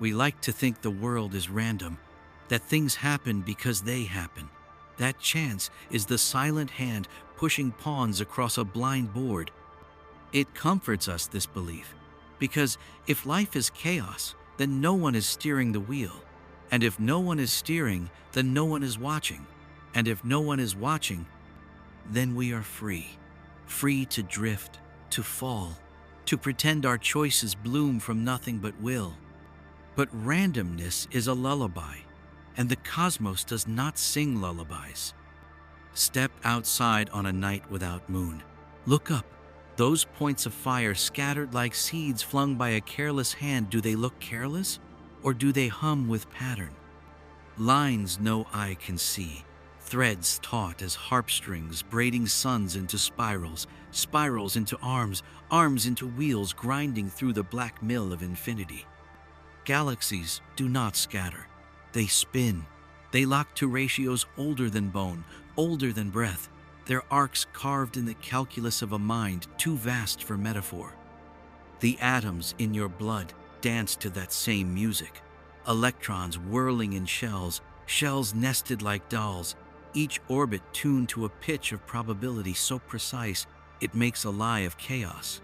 We like to think the world is random, that things happen because they happen. That chance is the silent hand pushing pawns across a blind board. It comforts us, this belief, because if life is chaos, then no one is steering the wheel. And if no one is steering, then no one is watching. And if no one is watching, then we are free. Free to drift, to fall, to pretend our choices bloom from nothing but will. But randomness is a lullaby, and the cosmos does not sing lullabies. Step outside on a night without moon. Look up. Those points of fire scattered like seeds flung by a careless hand, do they look careless? Or do they hum with pattern? Lines no eye can see, threads taut as harpstrings, braiding suns into spirals, spirals into arms, arms into wheels grinding through the black mill of infinity. Galaxies do not scatter, they spin. They lock to ratios older than bone, older than breath, their arcs carved in the calculus of a mind too vast for metaphor. The atoms in your blood dance to that same music. Electrons whirling in shells, shells nested like dolls, each orbit tuned to a pitch of probability so precise it makes a lie of chaos.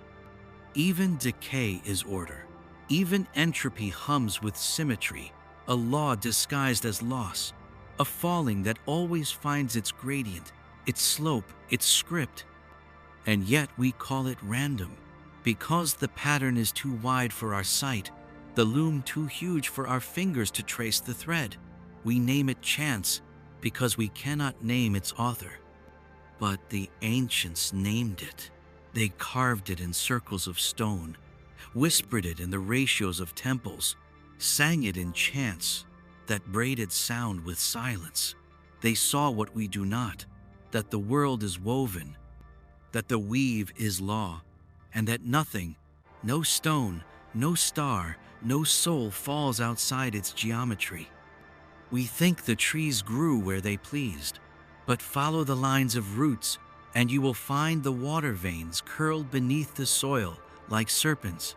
Even decay is order. Even entropy hums with symmetry, a law disguised as loss, a falling that always finds its gradient, its slope, its script. And yet we call it random, because the pattern is too wide for our sight, the loom too huge for our fingers to trace the thread. We name it chance because we cannot name its author. But the ancients named it. They carved it in circles of stone, whispered it in the ratios of temples, sang it in chants that braided sound with silence. They saw what we do not, that the world is woven, that the weave is law, and that nothing, no stone, no star, no soul falls outside its geometry. We think the trees grew where they pleased, but follow the lines of roots, and you will find the water veins curled beneath the soil like serpents,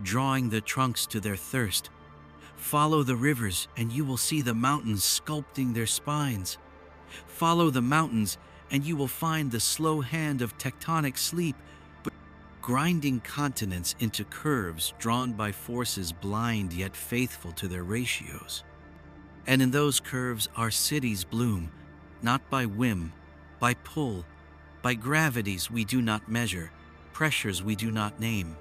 drawing the trunks to their thirst. Follow the rivers, and you will see the mountains sculpting their spines. Follow the mountains, and you will find the slow hand of tectonic sleep, grinding continents into curves drawn by forces blind yet faithful to their ratios. And in those curves our cities bloom, not by whim, by pull, by gravities we do not measure, pressures we do not name.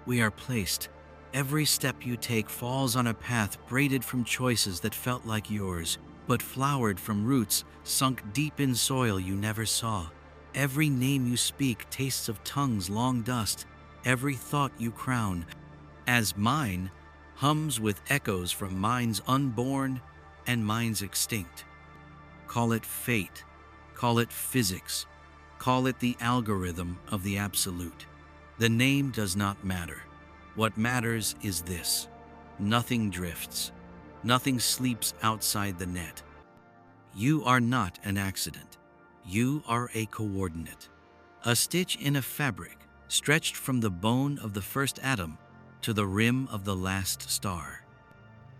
We are placed. Every step you take falls on a path braided from choices that felt like yours, but flowered from roots sunk deep in soil you never saw. Every name you speak tastes of tongues long dust. Every thought you crown as mine hums with echoes from minds unborn and minds extinct. Call it fate, call it physics, call it the algorithm of the absolute. The name does not matter. What matters is this: nothing drifts, nothing sleeps outside the net. You are not an accident. You are a coordinate, a stitch in a fabric stretched from the bone of the first atom to the rim of the last star.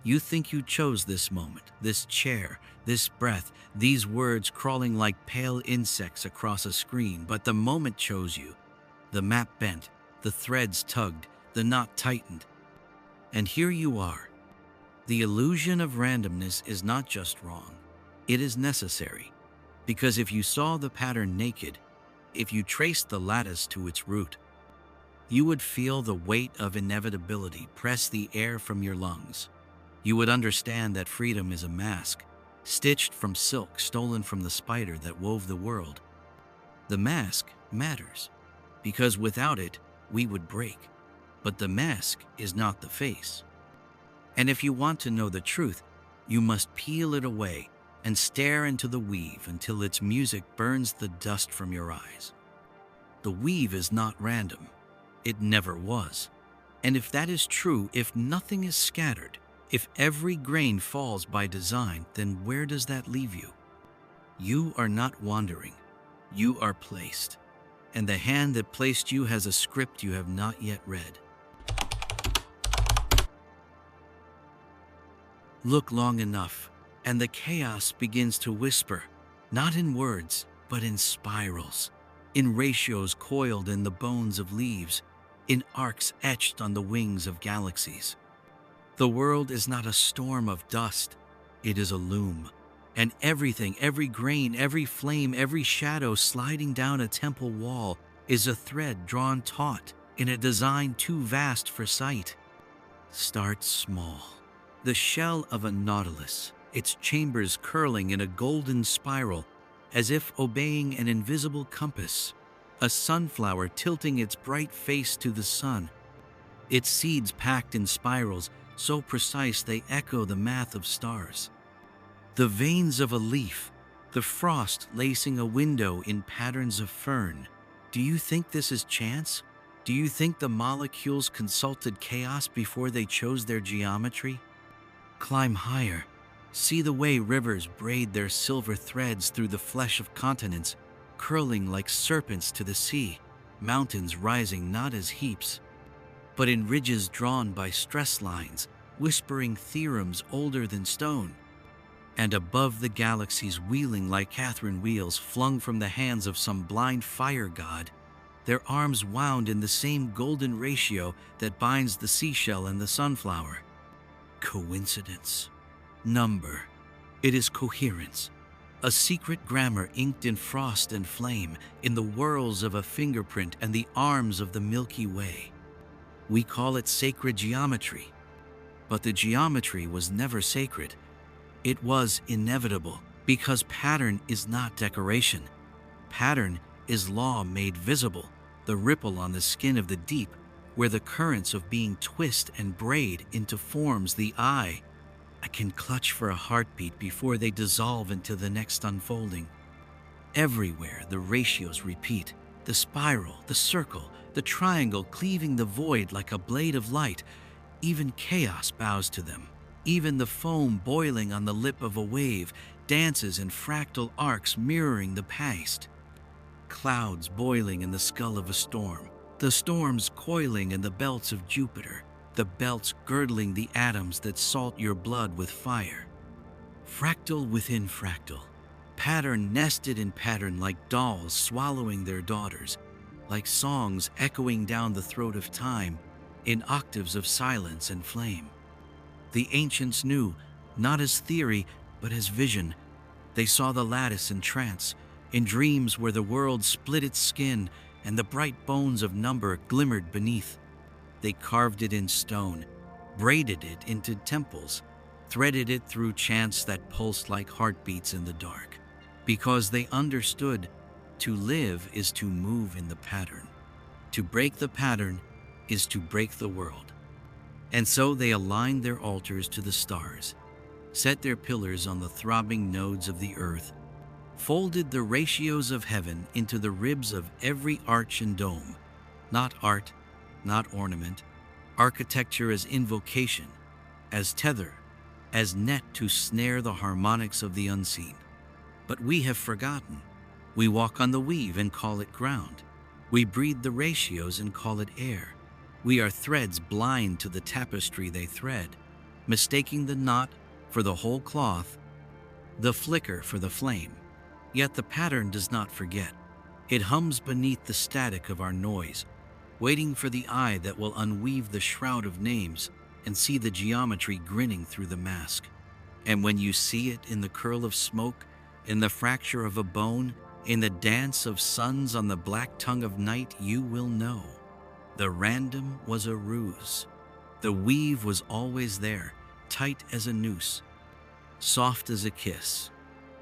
You think you chose this moment, this chair, this breath, these words crawling like pale insects across a screen, but the moment chose you. The map bent, the threads tugged, the knot tightened. And here you are. The illusion of randomness is not just wrong, it is necessary. Because if you saw the pattern naked, if you traced the lattice to its root, you would feel the weight of inevitability press the air from your lungs. You would understand that freedom is a mask, stitched from silk stolen from the spider that wove the world. The mask matters, because without it, we would break. But the mask is not the face. And if you want to know the truth, you must peel it away and stare into the weave until its music burns the dust from your eyes. The weave is not random. It never was. And if that is true, if nothing is scattered, if every grain falls by design, then where does that leave you? You are not wandering. You are placed. And the hand that placed you has a script you have not yet read. Look long enough, and the chaos begins to whisper, not in words, but in spirals, in ratios coiled in the bones of leaves, in arcs etched on the wings of galaxies. The world is not a storm of dust, it is a loom. And everything, every grain, every flame, every shadow sliding down a temple wall is a thread drawn taut in a design too vast for sight. Start small. The shell of a nautilus, its chambers curling in a golden spiral, as if obeying an invisible compass. A sunflower tilting its bright face to the sun, its seeds packed in spirals so precise they echo the math of stars. The veins of a leaf, the frost lacing a window in patterns of fern. Do you think this is chance? Do you think the molecules consulted chaos before they chose their geometry? Climb higher. See the way rivers braid their silver threads through the flesh of continents, curling like serpents to the sea, mountains rising not as heaps, but in ridges drawn by stress lines, whispering theorems older than stone. And above the galaxies wheeling like Catherine wheels flung from the hands of some blind fire god, their arms wound in the same golden ratio that binds the seashell and the sunflower. Coincidence? Number. It is coherence. A secret grammar inked in frost and flame, in the whirls of a fingerprint and the arms of the Milky Way. We call it sacred geometry. But the geometry was never sacred. It was inevitable, because pattern is not decoration. Pattern is law made visible, the ripple on the skin of the deep, where the currents of being twist and braid into forms the eye can clutch for a heartbeat before they dissolve into the next unfolding. Everywhere the ratios repeat, the spiral, the circle, the triangle cleaving the void like a blade of light. Even chaos bows to them. Even the foam boiling on the lip of a wave dances in fractal arcs mirroring the past. Clouds boiling in the skull of a storm, the storms coiling in the belts of Jupiter, the belts girdling the atoms that salt your blood with fire. Fractal within fractal, pattern nested in pattern like dolls swallowing their daughters, like songs echoing down the throat of time in octaves of silence and flame. The ancients knew, not as theory, but as vision. They saw the lattice in trance, in dreams where the world split its skin and the bright bones of number glimmered beneath. They carved it in stone, braided it into temples, threaded it through chants that pulsed like heartbeats in the dark. Because they understood, to live is to move in the pattern. To break the pattern is to break the world. And so they aligned their altars to the stars, set their pillars on the throbbing nodes of the earth, folded the ratios of heaven into the ribs of every arch and dome. Not art, not ornament, architecture as invocation, as tether, as net to snare the harmonics of the unseen. But we have forgotten. We walk on the weave and call it ground. We breathe the ratios and call it air. We are threads blind to the tapestry they thread, mistaking the knot for the whole cloth, the flicker for the flame. Yet the pattern does not forget. It hums beneath the static of our noise, waiting for the eye that will unweave the shroud of names and see the geometry grinning through the mask. And when you see it in the curl of smoke, in the fracture of a bone, in the dance of suns on the black tongue of night, you will know. The random was a ruse. The weave was always there, tight as a noose, soft as a kiss,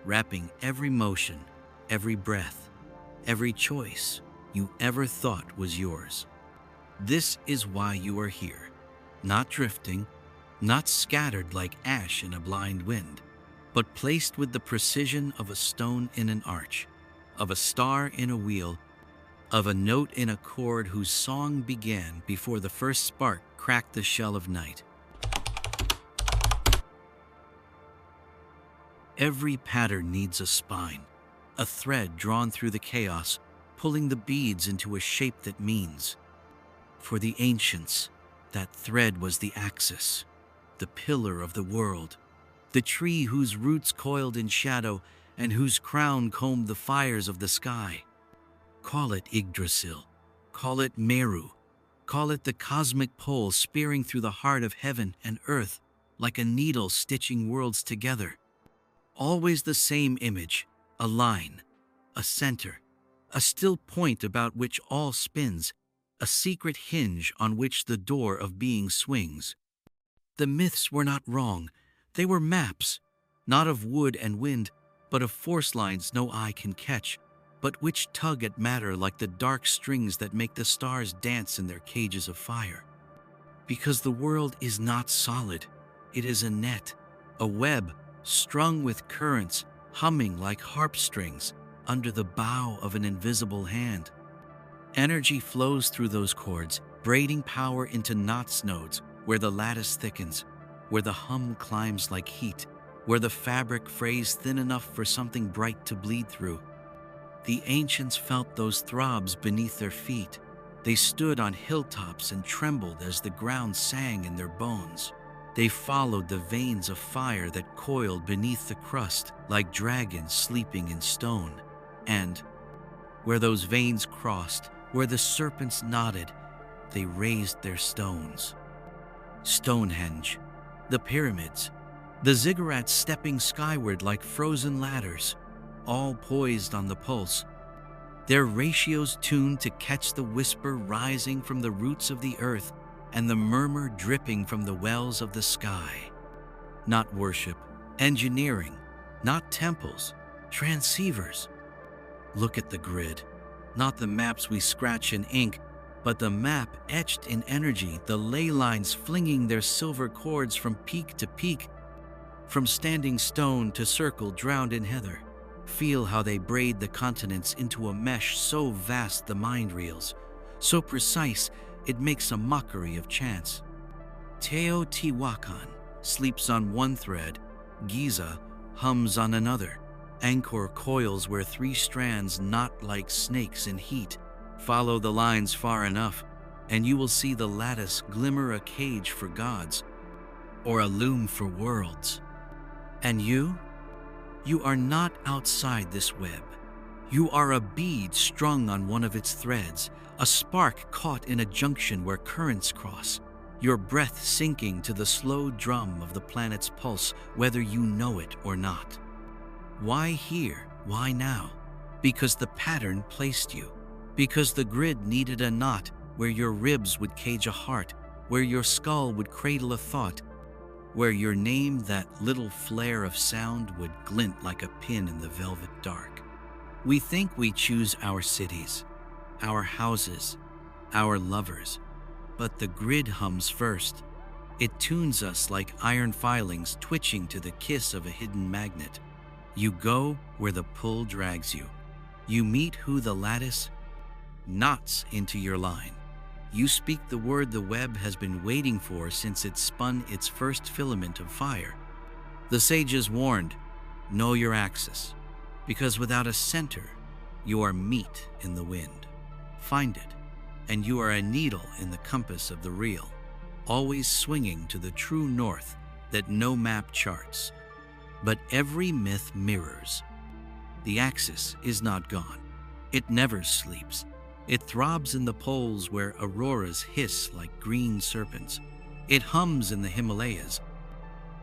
wrapping every motion, every breath, every choice you ever thought was yours. This is why you are here, not drifting, not scattered like ash in a blind wind, but placed with the precision of a stone in an arch, of a star in a wheel, of a note in a chord whose song began before the first spark cracked the shell of night. Every pattern needs a spine, a thread drawn through the chaos, pulling the beads into a shape that means. For the ancients, that thread was the axis, the pillar of the world, the tree whose roots coiled in shadow and whose crown combed the fires of the sky. Call it Yggdrasil, call it Meru, call it the cosmic pole spearing through the heart of heaven and earth like a needle stitching worlds together. Always the same image, a line, a center, a still point about which all spins, a secret hinge on which the door of being swings. The myths were not wrong. They were maps, not of wood and wind, but of force lines no eye can catch, but which tug at matter like the dark strings that make the stars dance in their cages of fire. Because the world is not solid. It is a net, a web, strung with currents, humming like harp strings under the bow of an invisible hand. Energy flows through those chords, braiding power into knots nodes, where the lattice thickens, where the hum climbs like heat, where the fabric frays thin enough for something bright to bleed through. The ancients felt those throbs beneath their feet. They stood on hilltops and trembled as the ground sang in their bones. They followed the veins of fire that coiled beneath the crust like dragons sleeping in stone. And where those veins crossed, where the serpents nodded, they raised their stones. Stonehenge, the pyramids, the ziggurats stepping skyward like frozen ladders, all poised on the pulse, their ratios tuned to catch the whisper rising from the roots of the earth and the murmur dripping from the wells of the sky. Not worship, engineering, not temples, transceivers. Look at the grid, not the maps we scratch in ink, but the map etched in energy, the ley lines flinging their silver cords from peak to peak, from standing stone to circle drowned in heather. Feel how they braid the continents into a mesh so vast the mind reels, so precise it makes a mockery of chance. Teotihuacan sleeps on one thread, Giza hums on another. Angkor coils where three strands knot like snakes in heat. Follow the lines far enough, and you will see the lattice glimmer a cage for gods, or a loom for worlds. And you? You are not outside this web. You are a bead strung on one of its threads, a spark caught in a junction where currents cross, your breath sinking to the slow drum of the planet's pulse, whether you know it or not. Why here? Why now? Because the pattern placed you. Because the grid needed a knot where your ribs would cage a heart, where your skull would cradle a thought, where your name, that little flare of sound, would glint like a pin in the velvet dark. We think we choose our cities, our houses, our lovers, but the grid hums first. It tunes us like iron filings twitching to the kiss of a hidden magnet. You go where the pull drags you. You meet who the lattice knots into your line. You speak the word the web has been waiting for since it spun its first filament of fire. The sages warned, know your axis, because without a center, you are meat in the wind. Find it, and you are a needle in the compass of the real, always swinging to the true north that no map charts, but every myth mirrors. The axis is not gone. It never sleeps. It throbs in the poles where auroras hiss like green serpents. It hums in the Himalayas,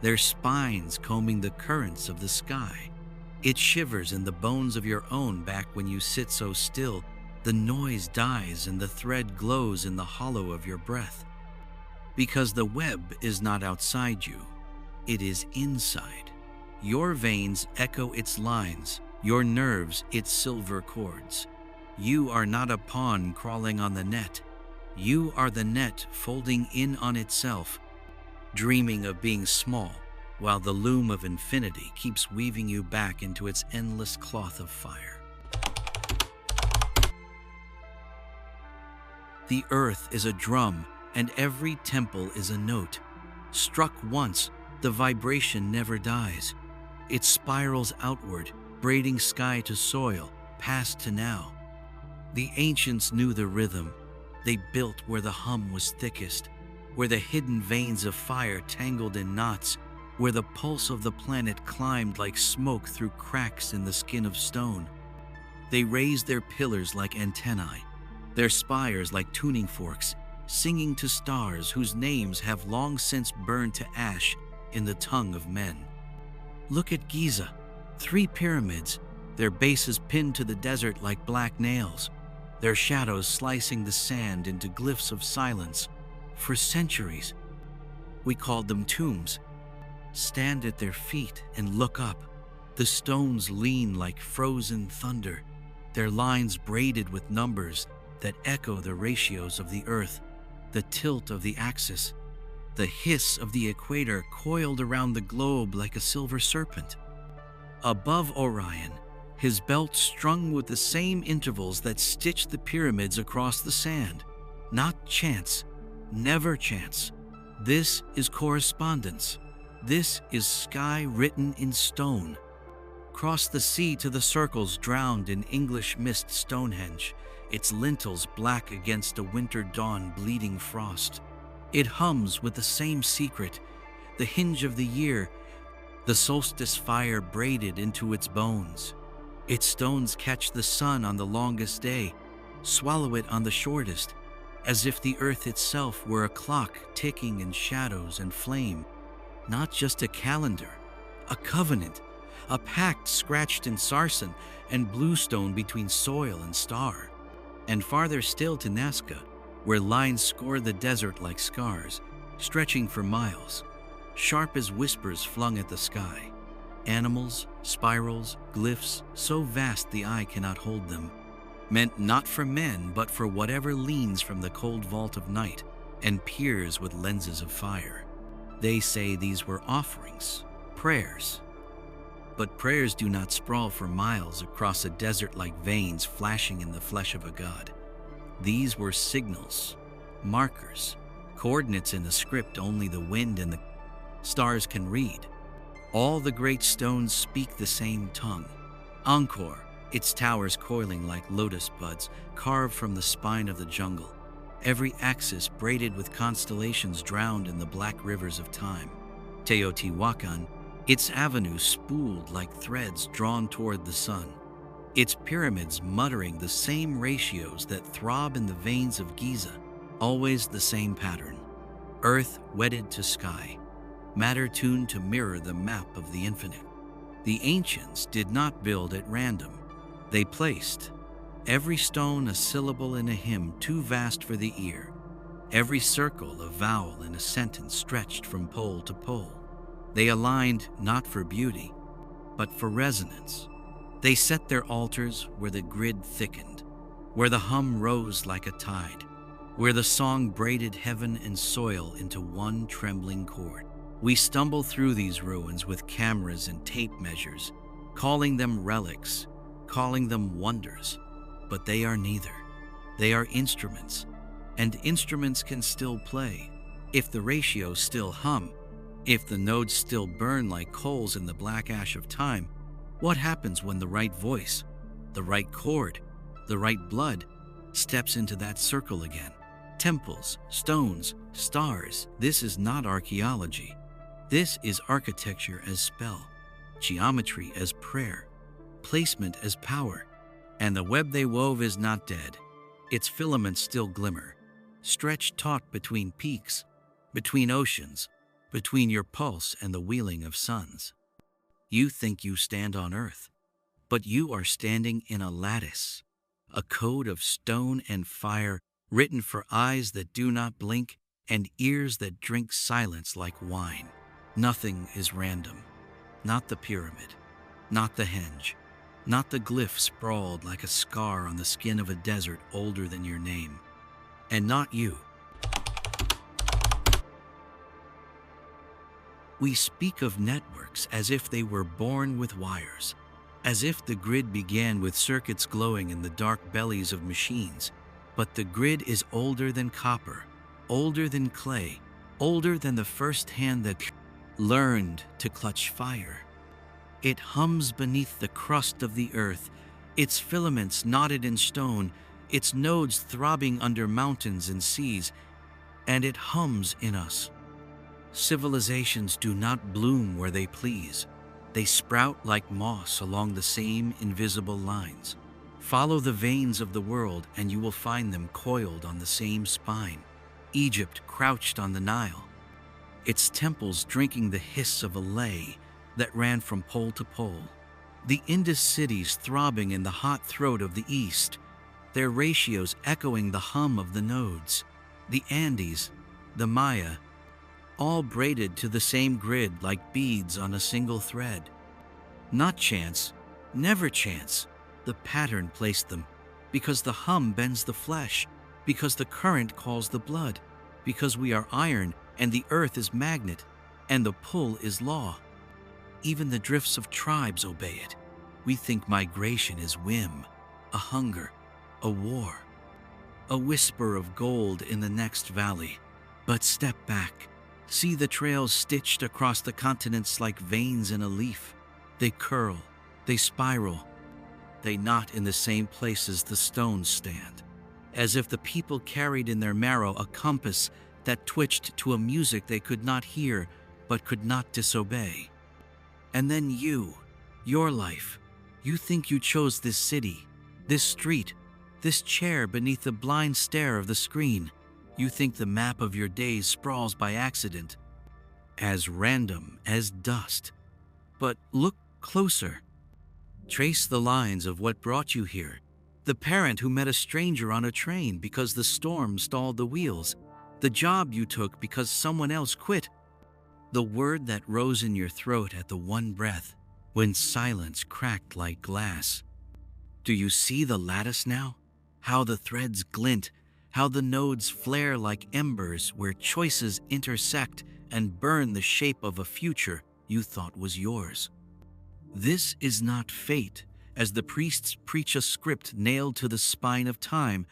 their spines combing the currents of the sky. It shivers in the bones of your own back when you sit so still. The noise dies and the thread glows in the hollow of your breath. Because the web is not outside you, it is inside. Your veins echo its lines, your nerves its silver cords. You are not a pawn crawling on the net. You are the net folding in on itself, dreaming of being small, while the loom of infinity keeps weaving you back into its endless cloth of fire. The earth is a drum, and every temple is a note. Struck once, the vibration never dies. It spirals outward, braiding sky to soil, past to now. The ancients knew the rhythm. They built where the hum was thickest, where the hidden veins of fire tangled in knots, where the pulse of the planet climbed like smoke through cracks in the skin of stone. They raised their pillars like antennae, their spires like tuning forks, singing to stars whose names have long since burned to ash in the tongue of men. Look at Giza, 3 pyramids, their bases pinned to the desert like black nails, their shadows slicing the sand into glyphs of silence. For centuries, we called them tombs. Stand at their feet and look up. The stones lean like frozen thunder, their lines braided with numbers that echo the ratios of the earth, the tilt of the axis, the hiss of the equator coiled around the globe like a silver serpent. Above Orion, his belt strung with the same intervals that stitched the pyramids across the sand. Not chance, never chance. This is correspondence. This is sky written in stone. Cross the sea to the circles drowned in English mist Stonehenge, its lintels black against a winter dawn bleeding frost. It hums with the same secret, the hinge of the year, the solstice fire braided into its bones. Its stones catch the sun on the longest day, swallow it on the shortest, as if the earth itself were a clock ticking in shadows and flame. Not just a calendar, a covenant, a pact scratched in sarsen and bluestone between soil and star. And farther still to Nazca, where lines score the desert like scars, stretching for miles, sharp as whispers flung at the sky. Animals, spirals, glyphs, so vast the eye cannot hold them, meant not for men but for whatever leans from the cold vault of night and peers with lenses of fire. They say these were offerings, prayers. But prayers do not sprawl for miles across a desert like veins flashing in the flesh of a god. These were signals, markers, coordinates in a script only the wind and the stars can read. All the great stones speak the same tongue. Angkor, its towers coiling like lotus buds carved from the spine of the jungle, every axis braided with constellations drowned in the black rivers of time. Teotihuacan, its avenues spooled like threads drawn toward the sun, its pyramids muttering the same ratios that throb in the veins of Giza, always the same pattern. Earth wedded to sky, matter tuned to mirror the map of the infinite. The ancients did not build at random. They placed, every stone a syllable in a hymn too vast for the ear, every circle a vowel in a sentence stretched from pole to pole. They aligned not for beauty, but for resonance. They set their altars where the grid thickened, where the hum rose like a tide, where the song braided heaven and soil into one trembling chord. We stumble through these ruins with cameras and tape measures, calling them relics, calling them wonders, but they are neither. They are instruments, and instruments can still play. If the ratios still hum, if the nodes still burn like coals in the black ash of time, what happens when the right voice, the right chord, the right blood steps into that circle again? Temples, stones, stars, this is not archaeology. This is architecture as spell, geometry as prayer, placement as power. And the web they wove is not dead. Its filaments still glimmer, stretched taut between peaks, between oceans, between your pulse and the wheeling of suns. You think you stand on earth, but you are standing in a lattice, a code of stone and fire written for eyes that do not blink and ears that drink silence like wine. Nothing is random. Not the pyramid, not the henge, not the glyph sprawled like a scar on the skin of a desert older than your name, and not you. We speak of networks as if they were born with wires, as if the grid began with circuits glowing in the dark bellies of machines. But the grid is older than copper, older than clay, older than the first hand that learned to clutch fire. It hums beneath the crust of the earth, its filaments knotted in stone, its nodes throbbing under mountains and seas, and it hums in us. Civilizations do not bloom where they please. They sprout like moss along the same invisible lines. Follow the veins of the world and you will find them coiled on the same spine. Egypt crouched on the Nile, its temples drinking the hiss of a lay that ran from pole to pole. The Indus cities throbbing in the hot throat of the east, their ratios echoing the hum of the nodes. The Andes, the Maya, all braided to the same grid like beads on a single thread. Not chance, never chance. The pattern placed them, because the hum bends the flesh, because the current calls the blood, because we are iron and the earth is magnet, and the pull is law. Even the drifts of tribes obey it. We think migration is whim, a hunger, a war, a whisper of gold in the next valley. But step back. See the trails stitched across the continents like veins in a leaf. They curl, they spiral, they knot in the same places the stones stand, as if the people carried in their marrow a compass that twitched to a music they could not hear but could not disobey. And then your life, you think you chose this city, this street, this chair beneath the blind stare of the screen. You think the map of your days sprawls by accident, as random as dust. But look closer. Trace the lines of what brought you here. The parent who met a stranger on a train because the storm stalled the wheels. The job you took because someone else quit. The word that rose in your throat at the one breath, when silence cracked like glass. Do you see the lattice now? How the threads glint, how the nodes flare like embers where choices intersect and burn the shape of a future you thought was yours. This is not fate, as the priests preach a script nailed to the spine of time.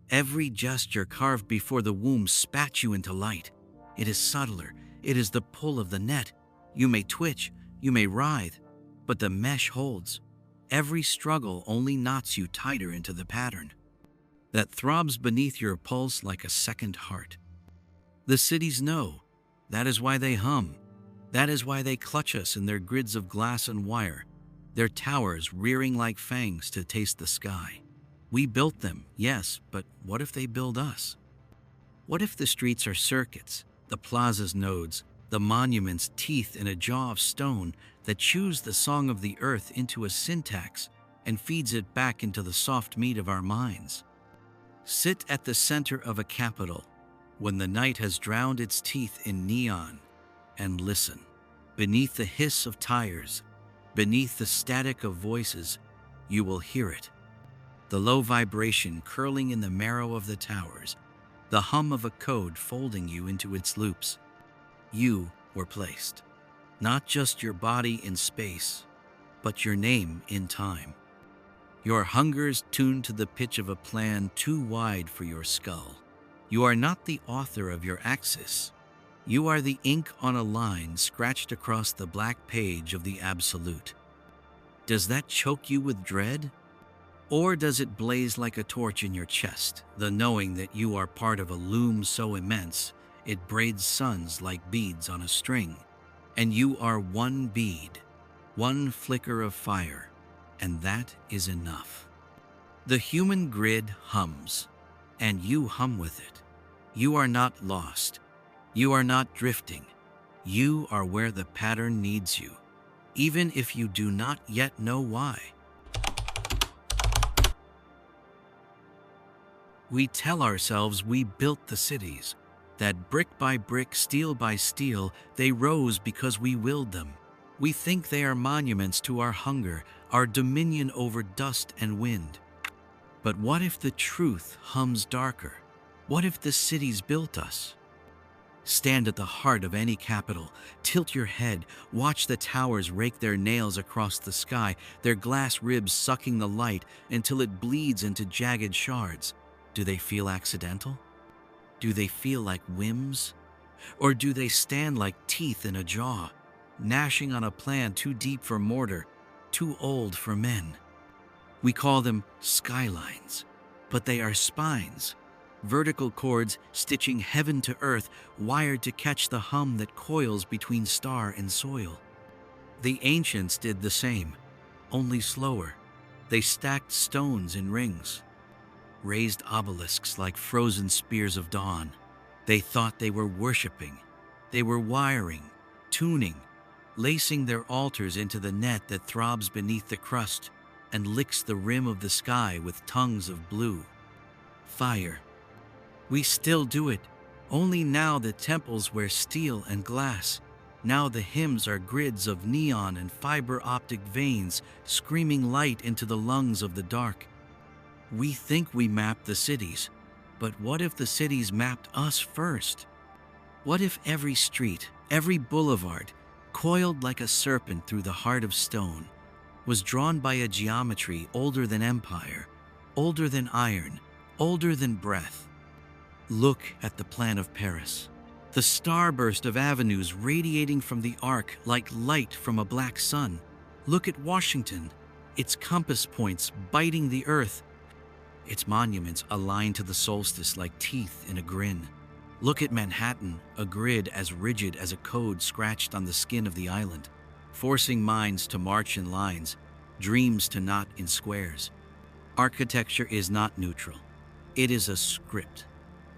Every gesture carved before the womb spat you into light. It is subtler. It is the pull of the net. You may twitch, you may writhe, but the mesh holds. Every struggle only knots you tighter into the pattern that throbs beneath your pulse like a second heart. The cities know. That is why they hum. That is why they clutch us in their grids of glass and wire, their towers rearing like fangs to taste the sky. We built them, yes, but what if they build us? What if the streets are circuits, the plazas nodes, the monuments teeth in a jaw of stone that chews the song of the earth into a syntax and feeds it back into the soft meat of our minds? Sit at the center of a capital when the night has drowned its teeth in neon and listen. Beneath the hiss of tires, beneath the static of voices, you will hear it. The low vibration curling in the marrow of the towers, the hum of a code folding you into its loops. You were placed, not just your body in space, but your name in time. Your hungers tuned to the pitch of a plan too wide for your skull. You are not the author of your axis. You are the ink on a line scratched across the black page of the absolute. Does that choke you with dread? Or does it blaze like a torch in your chest, the knowing that you are part of a loom so immense it braids suns like beads on a string, and you are one bead, one flicker of fire, and that is enough. The human grid hums, and you hum with it. You are not lost. You are not drifting. You are where the pattern needs you, even if you do not yet know why. We tell ourselves we built the cities, that brick by brick, steel by steel, they rose because we willed them. We think they are monuments to our hunger, our dominion over dust and wind. But what if the truth hums darker? What if the cities built us? Stand at the heart of any capital, tilt your head, watch the towers rake their nails across the sky, their glass ribs sucking the light until it bleeds into jagged shards. Do they feel accidental? Do they feel like whims? Or do they stand like teeth in a jaw, gnashing on a plan too deep for mortar, too old for men? We call them skylines, but they are spines. vertical cords stitching heaven to earth, wired to catch the hum that coils between star and soil. The ancients did the same, only slower. They stacked stones in rings, raised obelisks like frozen spears of dawn. They thought they were worshiping. They were wiring, tuning, lacing their altars into the net that throbs beneath the crust and licks the rim of the sky with tongues of blue. Fire. We still do it, only now the temples wear steel and glass. Now the hymns are grids of neon and fiber optic veins screaming light into the lungs of the dark. We think we map the cities, but what if the cities mapped us first? What if every street, every boulevard, coiled like a serpent through the heart of stone, was drawn by a geometry older than empire, older than iron, older than breath? Look at the plan of Paris. The starburst of avenues radiating from the arc like light from a black sun. Look at Washington, its compass points biting the earth, its monuments aligned to the solstice like teeth in a grin. Look at Manhattan, a grid as rigid as a code scratched on the skin of the island, forcing minds to march in lines, dreams to knot in squares. Architecture is not neutral. It is a script.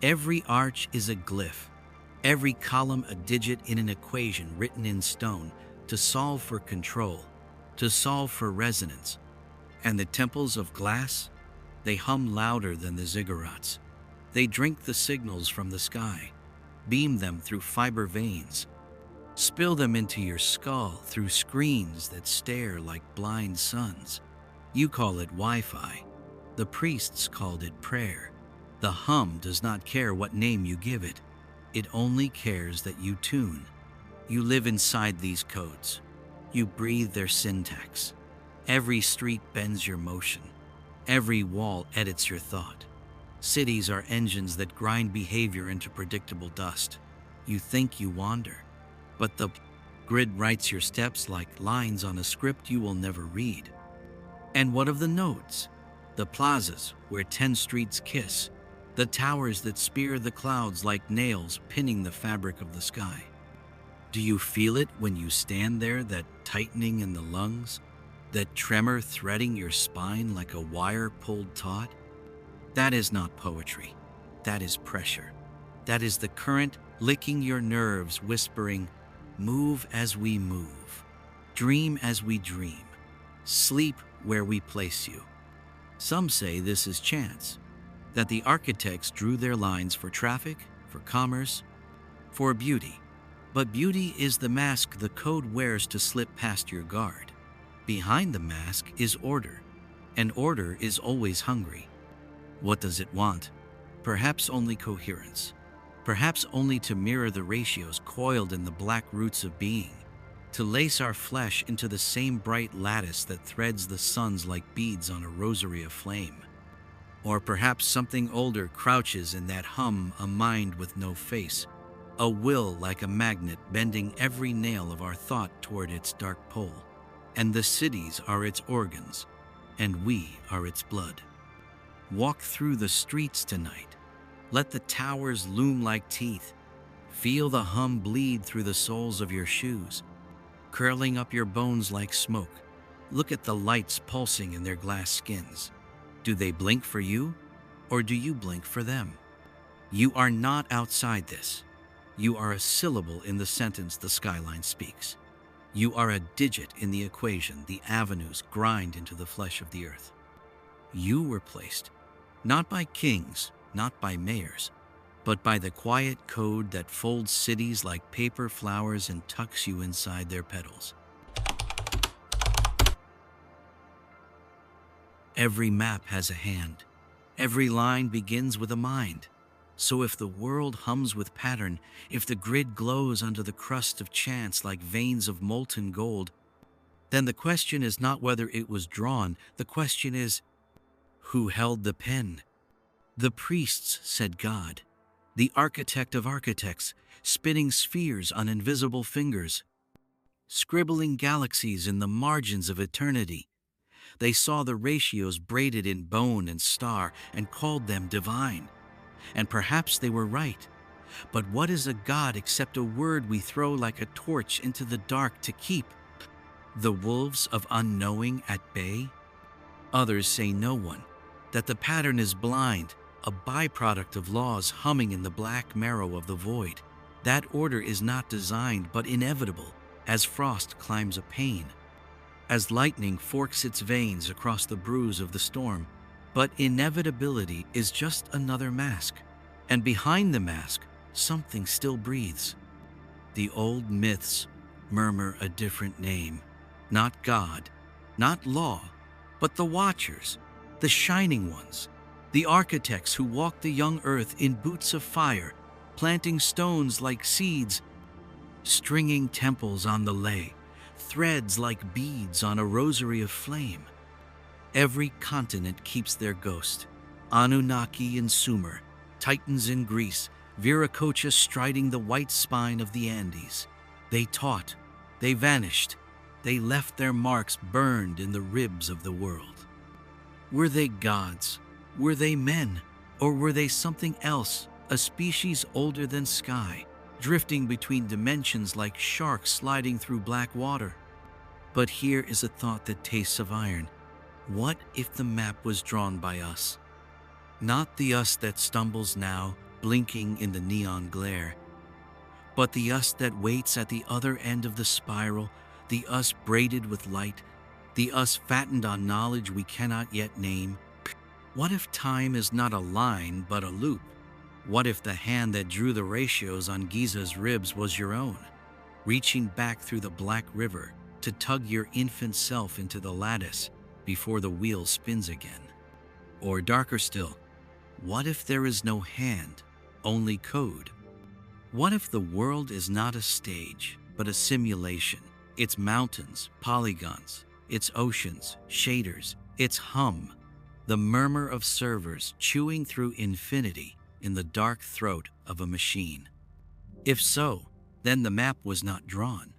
Every arch is a glyph, every column a digit in an equation written in stone to solve for control, to solve for resonance. And the temples of glass? They hum louder than the ziggurats. They drink the signals from the sky, beam them through fiber veins, spill them into your skull through screens that stare like blind suns. You call it Wi-Fi. The priests called it prayer. The hum does not care what name you give it. It only cares that you tune. You live inside these codes. You breathe their syntax. Every street bends your motion. Every wall edits your thought. Cities are engines that grind behavior into predictable dust. You think you wander, but the grid writes your steps like lines on a script you will never read. And what of the nodes? The plazas where 10 streets kiss, the towers that spear the clouds like nails pinning the fabric of the sky. Do you feel it when you stand there, that tightening in the lungs, that tremor threading your spine like a wire pulled taut? That is not poetry. That is pressure. That is the current licking your nerves, whispering, move as we move, dream as we dream, sleep where we place you. Some say this is chance, that the architects drew their lines for traffic, for commerce, for beauty. But beauty is the mask the code wears to slip past your guard. Behind the mask is order, and order is always hungry. What does it want? Perhaps only coherence. Perhaps only to mirror the ratios coiled in the black roots of being, to lace our flesh into the same bright lattice that threads the suns like beads on a rosary of flame. Or perhaps something older crouches in that hum, a mind with no face, a will like a magnet bending every nail of our thought toward its dark pole. And the cities are its organs, and we are its blood. Walk through the streets tonight. Let the towers loom like teeth. Feel the hum bleed through the soles of your shoes, curling up your bones like smoke. Look at the lights pulsing in their glass skins. Do they blink for you, or do you blink for them? You are not outside this. You are a syllable in the sentence the skyline speaks. You are a digit in the equation the avenues grind into the flesh of the earth. You were placed, not by kings, not by mayors, but by the quiet code that folds cities like paper flowers and tucks you inside their petals. Every map has a hand. Every line begins with a mind. So if the world hums with pattern, if the grid glows under the crust of chance like veins of molten gold, then the question is not whether it was drawn. The question is, who held the pen? The priests, said God, the architect of architects, spinning spheres on invisible fingers, scribbling galaxies in the margins of eternity. They saw the ratios braided in bone and star and called them divine. and perhaps they were right. But what is a God except a word we throw like a torch into the dark to keep the wolves of unknowing at bay? Others say no one, that the pattern is blind, a byproduct of laws humming in the black marrow of the void. That order is not designed but inevitable, as frost climbs a pane, as lightning forks its veins across the bruise of the storm. But inevitability is just another mask, and behind the mask, something still breathes. The old myths murmur a different name, not God, not law, but the Watchers, the Shining Ones, the architects who walk the young earth in boots of fire, planting stones like seeds, stringing temples on the lay, threads like beads on a rosary of flame. Every continent keeps their ghost. Anunnaki in Sumer, Titans in Greece, Viracocha striding the white spine of the Andes. They taught, they vanished, they left their marks burned in the ribs of the world. Were they gods? Were they men? Or were they something else, a species older than sky, drifting between dimensions like sharks sliding through black water? But here is a thought that tastes of iron. What if the map was drawn by us? Not the us that stumbles now, blinking in the neon glare, but the us that waits at the other end of the spiral, the us braided with light, the us fattened on knowledge we cannot yet name. What if time is not a line but a loop? What if the hand that drew the ratios on Giza's ribs was your own, reaching back through the black river to tug your infant self into the lattice before the wheel spins again? Or darker still, what if there is no hand, only code? What if the world is not a stage, but a simulation? Its mountains, polygons, its oceans, shaders, its hum, the murmur of servers chewing through infinity in the dark throat of a machine. If so, then the map was not drawn.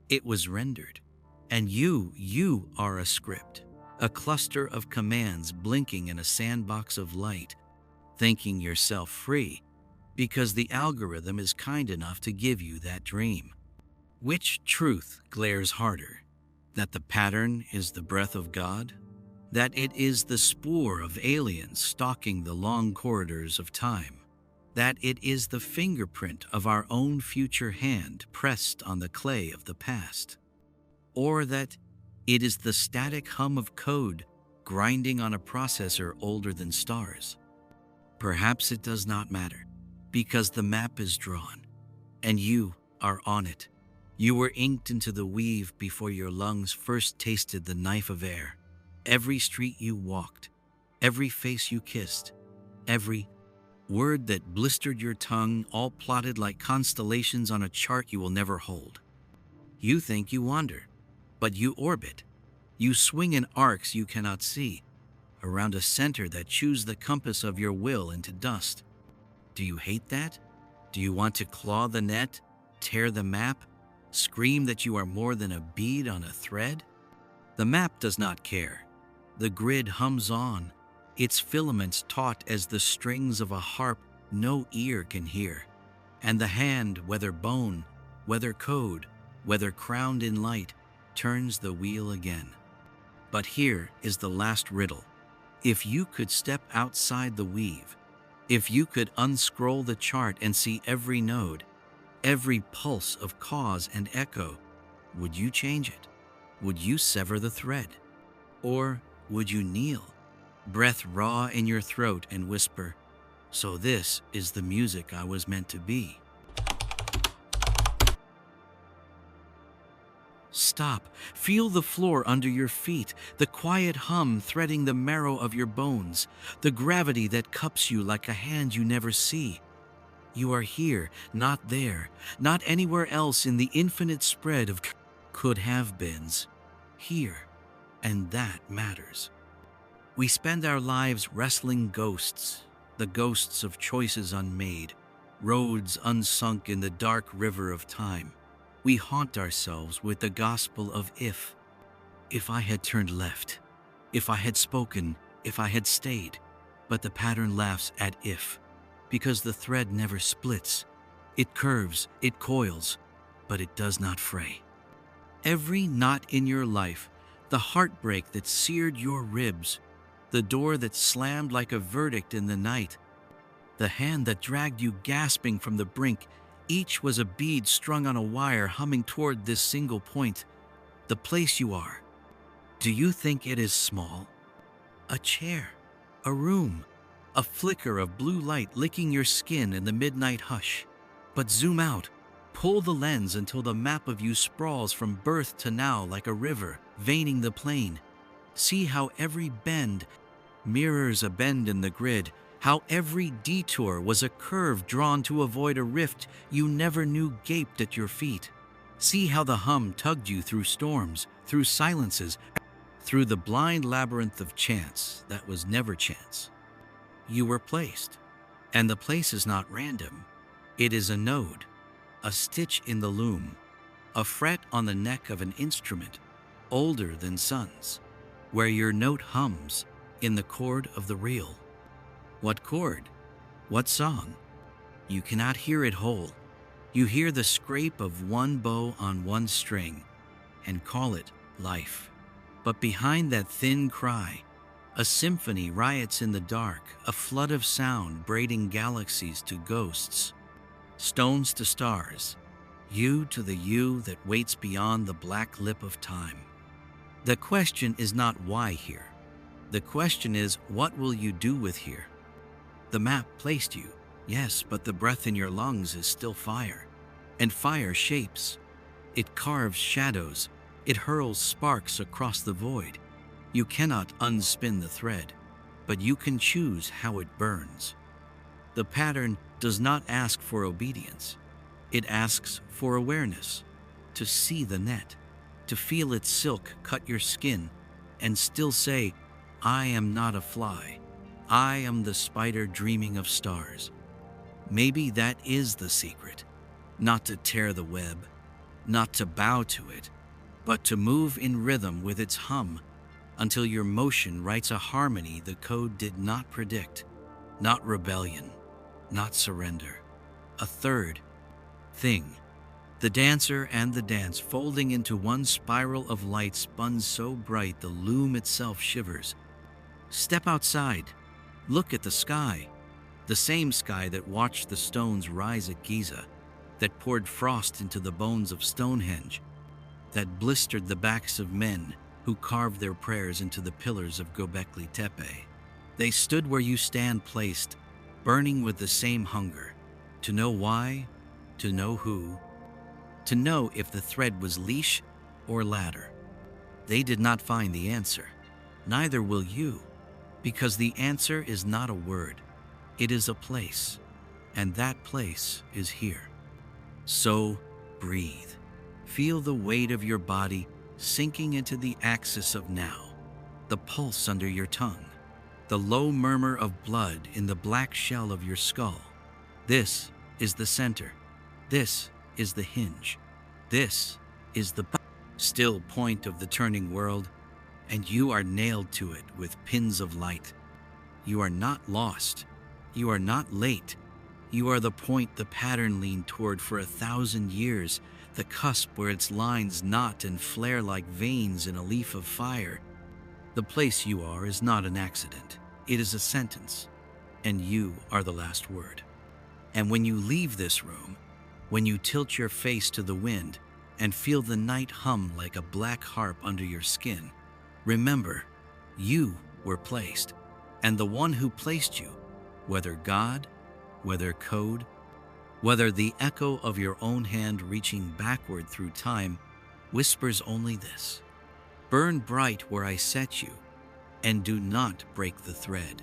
It was rendered. And you are a script, a cluster of commands blinking in a sandbox of light, thinking yourself free because the algorithm is kind enough to give you that dream. Which truth glares harder? That the pattern is the breath of God? That it is the spoor of aliens stalking the long corridors of time? That it is the fingerprint of our own future hand pressed on the clay of the past? Or that it is the static hum of code grinding on a processor older than stars? Perhaps it does not matter, because the map is drawn, and you are on it. You were inked into the weave before your lungs first tasted the knife of air. Every street you walked, every face you kissed, every word that blistered your tongue, all plotted like constellations on a chart you will never hold. You think you wander, but you orbit. You swing in arcs you cannot see, around a center that chews the compass of your will into dust. Do you hate that? Do you want to claw the net, tear the map, scream that you are more than a bead on a thread? The map does not care. The grid hums on, its filaments taut as the strings of a harp no ear can hear. And the hand, whether bone, whether code, whether crowned in light, turns the wheel again. But here is the last riddle. If you could step outside the weave, if you could unscroll the chart and see every node, every pulse of cause and echo, would you change it? Would you sever the thread? Or would you kneel, breath raw in your throat, and whisper, "So this is the music I was meant to be"? Stop. Feel the floor under your feet, the quiet hum threading the marrow of your bones, the gravity that cups you like a hand you never see. You are here, not there, not anywhere else in the infinite spread of could-have-beens. Here, and that matters. We spend our lives wrestling ghosts, the ghosts of choices unmade, roads unsunk in the dark river of time. We haunt ourselves with the gospel of if. If I had turned left, if I had spoken, if I had stayed. But the pattern laughs at if. because the thread never splits. It curves, it coils, but it does not fray. Every knot in your life, the heartbreak that seared your ribs, the door that slammed like a verdict in the night, the hand that dragged you gasping from the brink, each was a bead strung on a wire humming toward this single point, the place you are. Do you think it is small? A chair, a room, a flicker of blue light licking your skin in the midnight hush. But zoom out, pull the lens until the map of you sprawls from birth to now like a river, veining the plain. See how every bend mirrors a bend in the grid, how every detour was a curve drawn to avoid a rift you never knew gaped at your feet. See how the hum tugged you through storms, through silences, through the blind labyrinth of chance that was never chance. You were placed, and the place is not random. It is a node, a stitch in the loom, a fret on the neck of an instrument older than suns, where your note hums in the chord of the real. What chord? What song? You cannot hear it whole. You hear the scrape of one bow on one string and call it life. But behind that thin cry, a symphony riots in the dark, a flood of sound braiding galaxies to ghosts, stones to stars, you to the you that waits beyond the black lip of time. The question is not why here. The question is, what will you do with here? The map placed you, yes, but the breath in your lungs is still fire. And fire shapes. It carves shadows. It hurls sparks across the void. You cannot unspin the thread, but you can choose how it burns. The pattern does not ask for obedience. It asks for awareness, to see the net, to feel its silk cut your skin, and still say, I am not a fly. I am the spider dreaming of stars. Maybe that is the secret, not to tear the web, not to bow to it, but to move in rhythm with its hum until your motion writes a harmony the code did not predict, not rebellion, not surrender. A third thing, the dancer and the dance folding into one spiral of light spun so bright the loom itself shivers. Step outside, look at the sky, the same sky that watched the stones rise at Giza, that poured frost into the bones of Stonehenge, that blistered the backs of men who carved their prayers into the pillars of Göbekli Tepe. They stood where you stand placed, burning with the same hunger, to know why, to know who, to know if the thread was leash or ladder. They did not find the answer. Neither will you, because the answer is not a word. It is a place, and that place is here. So breathe. Feel the weight of your body sinking into the axis of now, the pulse under your tongue, the low murmur of blood in the black shell of your skull. This is the center. This is the hinge. This is the still point of the turning world, and you are nailed to it with pins of light. You are not lost. You are not late. You are the point the pattern leaned toward for 1,000 years, the cusp where its lines knot and flare like veins in a leaf of fire. The place you are is not an accident. It is a sentence, and you are the last word. And when you leave this room, when you tilt your face to the wind and feel the night hum like a black harp under your skin, remember, you were placed, and the one who placed you, whether God, whether code, whether the echo of your own hand reaching backward through time, whispers only this: burn bright where I set you, and do not break the thread.